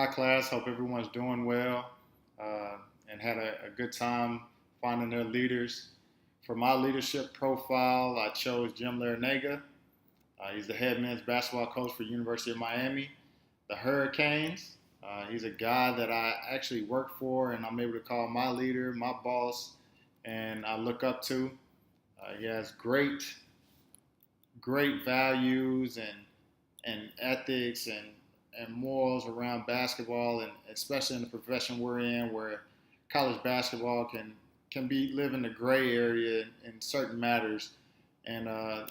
Hi, class. Hope everyone's doing well and had a good time finding their leaders. For my leadership profile, I chose Jim Larinaga. He's the head men's basketball coach for University of Miami, the Hurricanes. He's a guy that I actually work for and I'm able to call my leader, my boss, and I look up to. He has great values and ethics and morals around basketball, and especially in the profession we're in, where college basketball can be live in the gray area in certain matters, and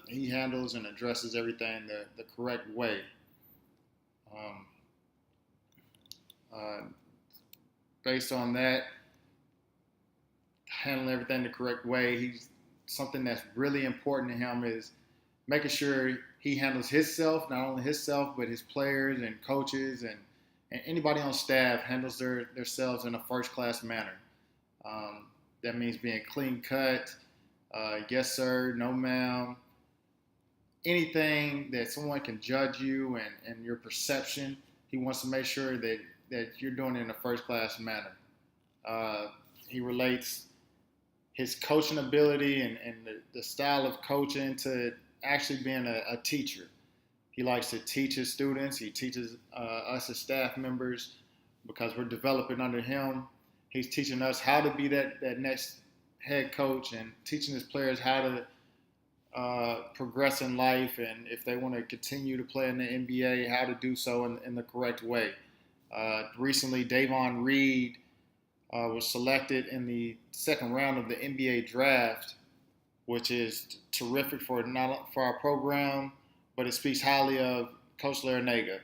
he handles and addresses everything the correct way. Um, uh, Based on that, handling everything the correct way, he's something that's really important to him is making sure he handles himself, not only himself, but his players and coaches and anybody on staff handles themselves in a first class manner. Um, that means being clean cut, yes sir, no ma'am, anything that someone can judge you and your perception. He wants to make sure that you're doing it in a first class manner. Uh, he relates his coaching ability and the style of coaching to actually being a teacher. He likes to teach his students. He teaches us as staff members because we're developing under him. He's teaching us how to be that next head coach and teaching his players how to progress in life, and if they want to continue to play in the NBA, how to do so in the correct way. Recently, Davon Reed was selected in the second round of the NBA draft, which is terrific for not for our program, but it speaks highly of Coach Larinaga.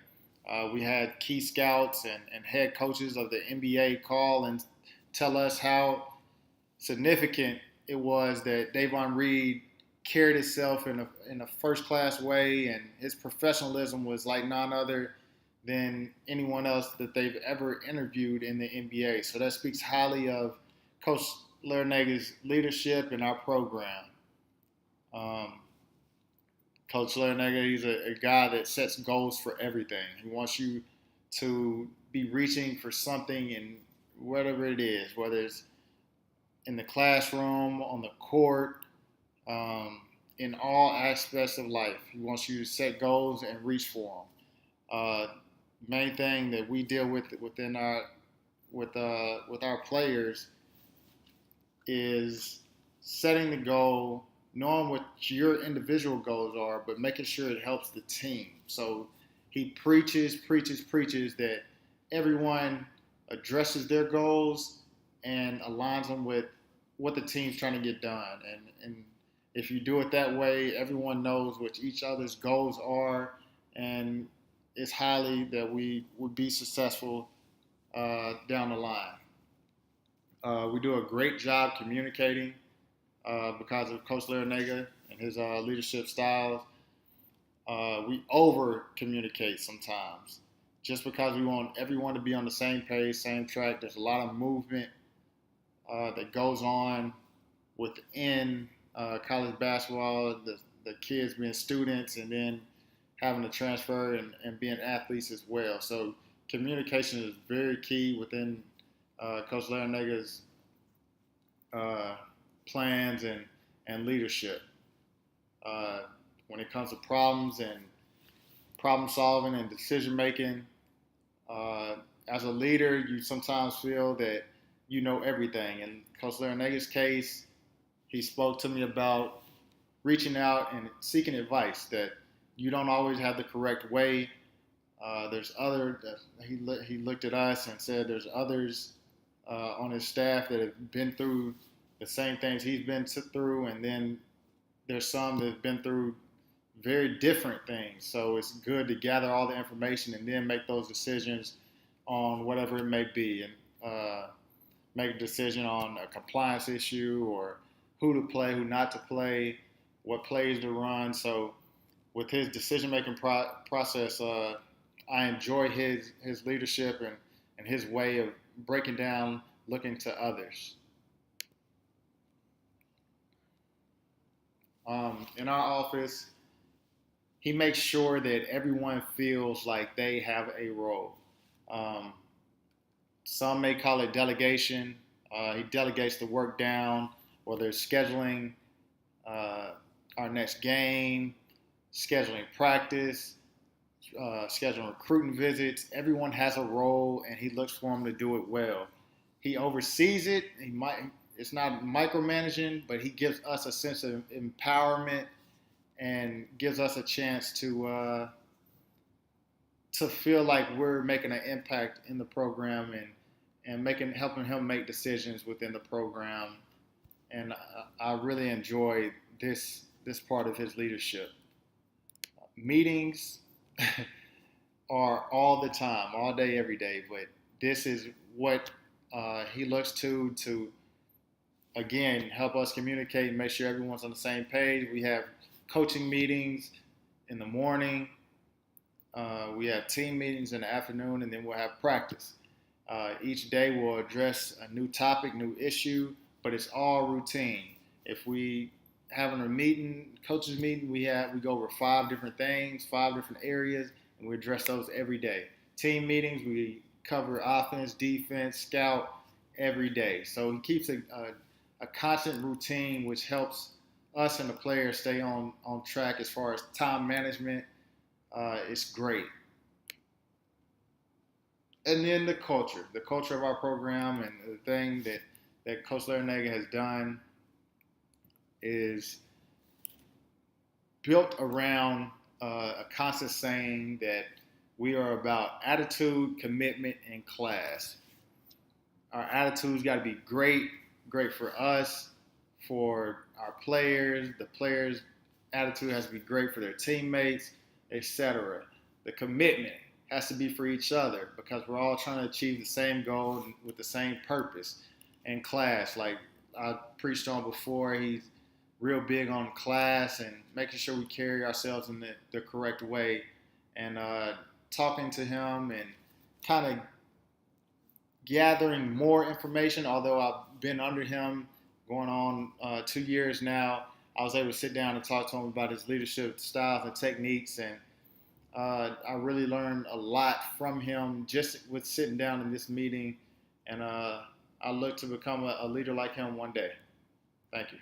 We had key scouts and head coaches of the NBA call and tell us how significant it was that Davon Reed carried himself in a first class way, and his professionalism was like none other than anyone else that they've ever interviewed in the NBA. So that speaks highly of Coach Larinaga's leadership in our program. Um, Coach Larinaga, he's a guy that sets goals for everything. He wants you to be reaching for something in whatever it is, whether it's in the classroom, on the court, um, in all aspects of life. He wants you to set goals and reach for them. Main thing that we deal with within our with our players is setting the goal, knowing what your individual goals are, but making sure it helps the team. So he preaches that everyone addresses their goals and aligns them with what the team's trying to get done. And if you do it that way, everyone knows what each other's goals are, and it's highly that we would be successful down the line. We do a great job communicating because of Coach Larinaga and his leadership styles. We over communicate sometimes just because we want everyone to be on the same page, same track. There's a lot of movement that goes on within college basketball, the kids being students and then having to transfer and being athletes as well. So communication is very key within Coach Larinaga's uh, plans and leadership. Uh, when it comes to problems and problem solving and decision making, as a leader, you sometimes feel that you know everything. In Coach Larinaga's case, he spoke to me about reaching out and seeking advice that you don't always have the correct way. There's other he looked at us and said there's others on his staff that have been through the same things he's been through, and then there's some that have been through very different things. So it's good to gather all the information and then make those decisions on whatever it may be, and make a decision on a compliance issue or who to play, who not to play, what plays to run. So with his decision making process, I enjoy his leadership and his way of breaking down, looking to others. In our office, he makes sure that everyone feels like they have a role. Some may call it delegation. He delegates the work down, whether it's scheduling our next game, scheduling practice, scheduling recruiting visits. Everyone has a role, and he looks for them to do it well. He oversees it. It's not micromanaging, but he gives us a sense of empowerment and gives us a chance to feel like we're making an impact in the program and helping him make decisions within the program. And I really enjoy this part of his leadership. Meetings are all the time, all day, every day. But this is what he looks to again help us communicate and make sure everyone's on the same page. We have coaching meetings in the morning. We have team meetings in the afternoon, and then we'll have practice. Each day we'll address a new topic, new issue, but it's all routine. If we having a meeting, coaches meeting, we go over 5 different things, 5 different areas, and we address those every day. Team meetings, we cover offense, defense, scout every day. So he keeps a constant routine, which helps us and the players stay on track as far as time management. It's great. And then the culture of our program, and the thing that Coach Larranaga has done is built around a constant saying that we are about attitude, commitment, and class. Our attitude's got to be great for us, for our players. The players' attitude has to be great for their teammates, etc. The commitment has to be for each other because we're all trying to achieve the same goal with the same purpose. And class, like I preached on before, he's real big on class and making sure we carry ourselves in the correct way. And talking to him and kind of gathering more information, although I've been under him going on 2 years now, I was able to sit down and talk to him about his leadership styles and techniques, and I really learned a lot from him just with sitting down in this meeting, and I look to become a leader like him one day. Thank you.